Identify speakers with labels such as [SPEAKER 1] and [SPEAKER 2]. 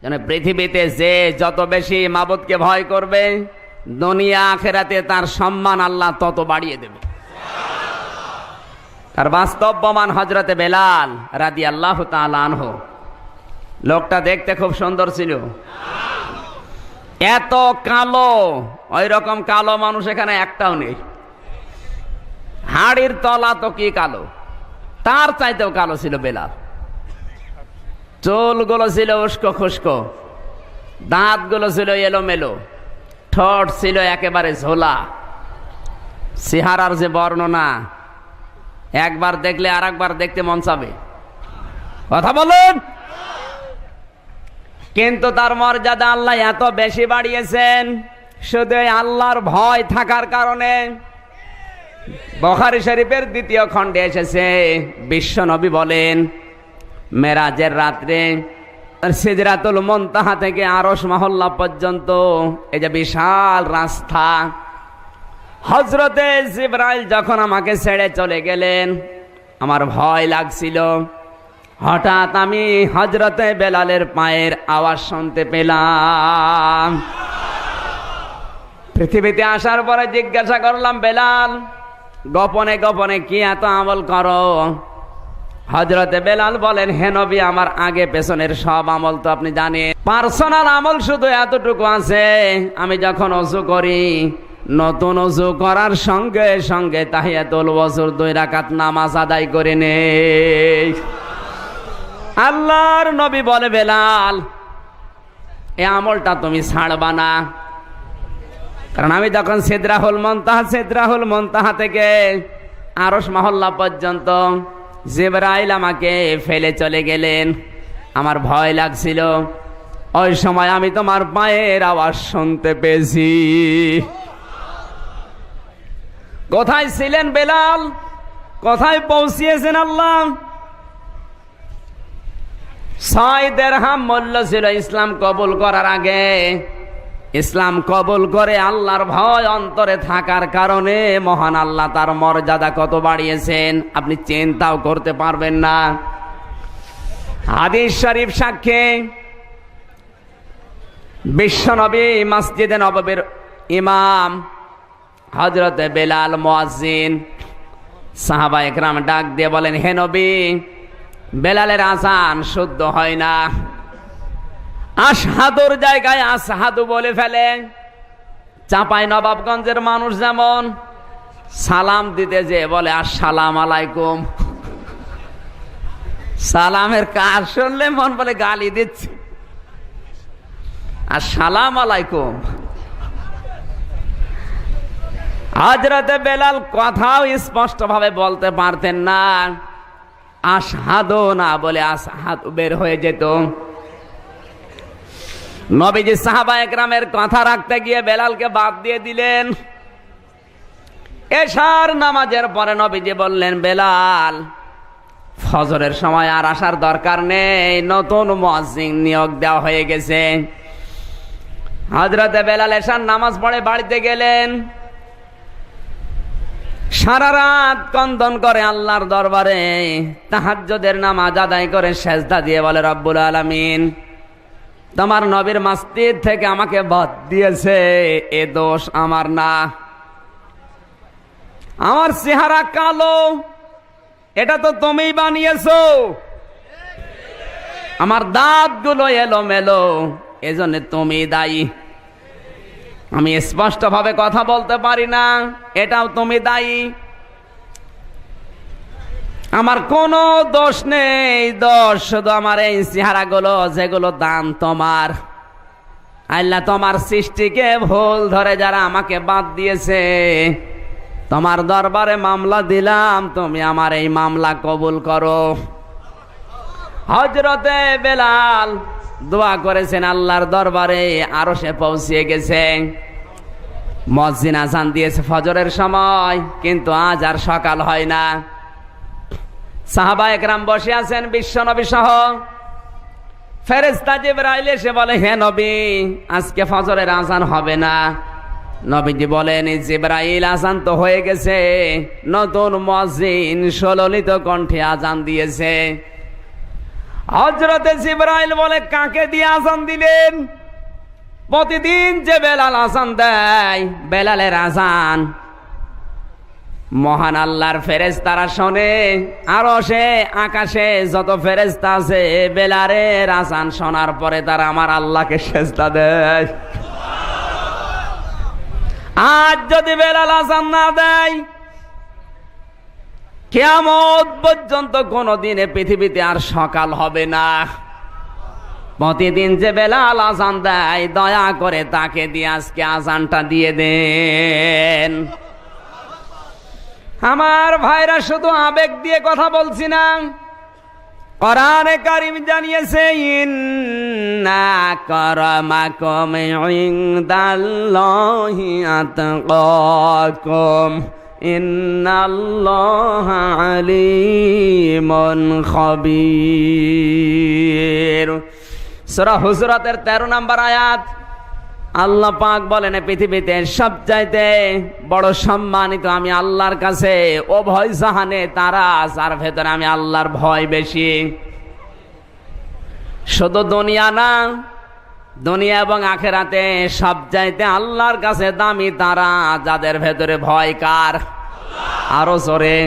[SPEAKER 1] যেন পৃথিবীতে যে যত বেশি মাবুদকে ভয় করবে, দুনিয়া আখেরাতে তার সম্মান আল্লাহ তত বাড়িয়ে দেবে। তার বাস্তব প্রমাণ হযরতে বেলাল রাদিয়াল্লাহু তাআলা আনহু। লোকটা দেখতে খুব সুন্দর ছিল, এত কালো, ওই রকম কালো মানুষ এখানে একটাও নেই। হাড়ির তলা তো কি কালো, তার চাইতেও কালো ছিল বেলাল। চুলগুলো ছিল উস্কো খুস্কো, দাঁতগুলো ছিল এলোমেলো, ঠোঁট ছিল একেবারে ঝোলা। চেহারার যে বর্ণনা, একবার দেখলে আর একবার দেখতে মন চাবে। কথা বলুন। কিন্তু তার মর্যাদা আল্লাহ এত বেশি বাড়িয়েছেন শুধু আল্লাহর ভয় থাকার কারণে। বুখারী শরীফের 2য় খণ্ডে এসেছে, বিশ্ব নবী বলেন মেরাজের রাত্রে সিদরাতুল মুনতাহা থেকে আরশ মহল্লা পর্যন্ত এই যে বিশাল রাস্তা, হযরতে জিবরাইল যখন আমাকে ছেড়ে চলে গেলেন আমার ভয় লাগছিল। হঠাৎ আমি হযরতে বেলালের পায়ের আওয়াজ শুনতে পেলাম। পৃথিবীতে আসার পরে জিজ্ঞাসা করলাম, বেলাল গোপনে গোপনে কি এত আমল করো? হযরতে বেলাল বলেন, হে নবী, আমার আগে পেছনের সব আমল তো আপনি জানেন। পার্সোনাল আমল শুধু এতটুকু আছে, আমি যখন ওযু করি নতুন ওযু করার সঙ্গে সঙ্গে তাহিয়াতুল ওযুর 2 রাকাত নামাজ আদায় করে নেই। আল্লাহর নবী বলে, বেলাল এই আমলটা তুমি ছাড়বা না, কারণ আমি যখন সিদরাতুল মুনতাহা থেকে আরশ মহল্লা পর্যন্ত জিবরাইল আমাকে ফেলে চলে গেলেন, আমার ভয় লাগছিল। ওই সময় আমি তোমার পায়ের আওয়াজ শুনতে পেয়েছি। কোথায় ছিলেন বেলাল? কোথায় পৌঁছিয়েছেন আল্লাহ? 6 দিরহাম মূল্য ছিল ইসলাম কবুল করার আগে। ইসলাম কবুল করে আল্লাহর ভয় অন্তরে থাকার কারণে মহান আল্লাহ তার মর্যাদা কত বাড়িয়েছেন আপনি চিন্তাও করতে পারবেন না। হাদিস শরীফ সাক্ষী, বিশ্বনবী মসজিদে নববীর ইমাম হযরতে বেলাল মুয়াজ্জিন, সাহাবায়ে কেরাম ডাক দিয়ে বলেন, হে নবী, বেলালের আযান শুদ্ধ হয় না, আশহাদুর জায়গায় আসহাদু বলে ফেলে। চাঁপাই নবাবগঞ্জের মানুষ যেমন সালাম দিতে যে বলে আসসালাম আলাইকুম, সালামের কাজ শুনলে মন বলে গালি দিচ্ছে, আসসালাম আলাইকুম। হযরতে বেলাল কথাও স্পষ্ট ভাবে বলতে পারতেন না, আশহাদু না বলে আসহাদু বের হয়ে যেত। নবীজি সাহাবায়ে কেরামের কথা রাখতে গিয়ে বেলালকে বাদ দিয়ে দিলেন। এশার নামাজের পরে নবীজি বললেন, বেলাল ফজরের সময় আর আসার দরকার নেই, নতুন মুয়াজ্জিন নিয়োগ দেওয়া হয়ে গেছে। হযরতে বেলাল এশার নামাজ পড়ে বাড়িতে গেলেন। সারা রাত কন্দন করে আল্লাহর দরবারে, তাহাজ্জুদের নামাজ আদায় করে সেজদা দিয়ে বলে, রব্বুল আলামিন, তোমার নবীর মসজিদ থেকে আমাকে বাদ দিয়েছে, এ দোষ আমার না। আমার চেহারা কালো, এটা তো তুমিই বানিয়েছো। আমার দাঁতগুলো এলোমেলো, এজন্য তুমি দায়ী। আমি স্পষ্ট ভাবে কথা বলতে পারি না, এটাও তুমি দায়ী। আমার কোনো দোষ নেই, দোষ শুধু আমার এই চেহারাগুলো, যেগুলো দান তোমার। আল্লাহ তোমার সৃষ্টিকে ভুল ধরে যারা আমাকে বাদ দিয়েছে, তোমার দরবারে মামলা দিলাম, তুমি আমার এই মামলা কবুল করো। হযরতে বেলাল দোয়া করেছেন আল্লাহর দরবারে, আরশে পৌঁছিয়ে গেছে। মুয়াজ্জিন আযান দিয়েছে ফজরের সময়, কিন্তু আজ আর সকাল হয় না। সাহাবায়ে কেরাম বসে আছেন বিশ্বনবী সহ। ফেরেশতা জিবরাইল এসে বলে, হে নবী, আজকে ফজরের আযান হবে না। নবীজি বলেন, জিবরাইল, আযান তো হয়ে গেছে, নতুন মুয়াজ্জিন সুললিত কণ্ঠে আযান দিয়েছে। হযরতে জিবরাইল বলে, কাকে দিয়ে আযান দিলেন? প্রতিদিন যে বেলাল আযান দেয়, বেলালের আযান মহান আল্লাহর ফেরেশতারা শোনে, আরশে আকাশে যত ফেরেশতা আছে বেলালের আযান শোনার পরে তারা আমার আল্লাহকে সিজদা দেয়। আজ যদি বেলাল আযান না দেয়, কিয়ামত পর্যন্ত কোনদিনে পৃথিবীতে আর সকাল হবে না। প্রতিদিন যে বেলাল আযান দেয়, দয়া করে তাকে দিয়ে আজকে আযানটা দিয়ে দেন। আমার ভাইরা, শুধু আবেগ দিয়ে কথা বলছি না, কোরআনে কারীম জানিয়েছে, ইন্না আক্রামাকুম ইনদাল্লাহি আতকাকুম ইন্নাল্লাহা আলিমুন খাবীর। সূরা হুজুরাতের 13 নম্বর আয়াত। আল্লাহ পাক বলেন, পৃথিবীতে সবচাইতে বড় সম্মানিত আমি আল্লাহর কাছে ও ভয় জাহানে তারা, যার ভেতরে আমি আল্লাহর ভয় বেশি। শুধু দুনিয়া না, দুনিয়া এবং আখেরাতে সবচাইতে আল্লাহর কাছে দামি তারা, যাদের ভেতরে ভয় কার? আরো জোরে।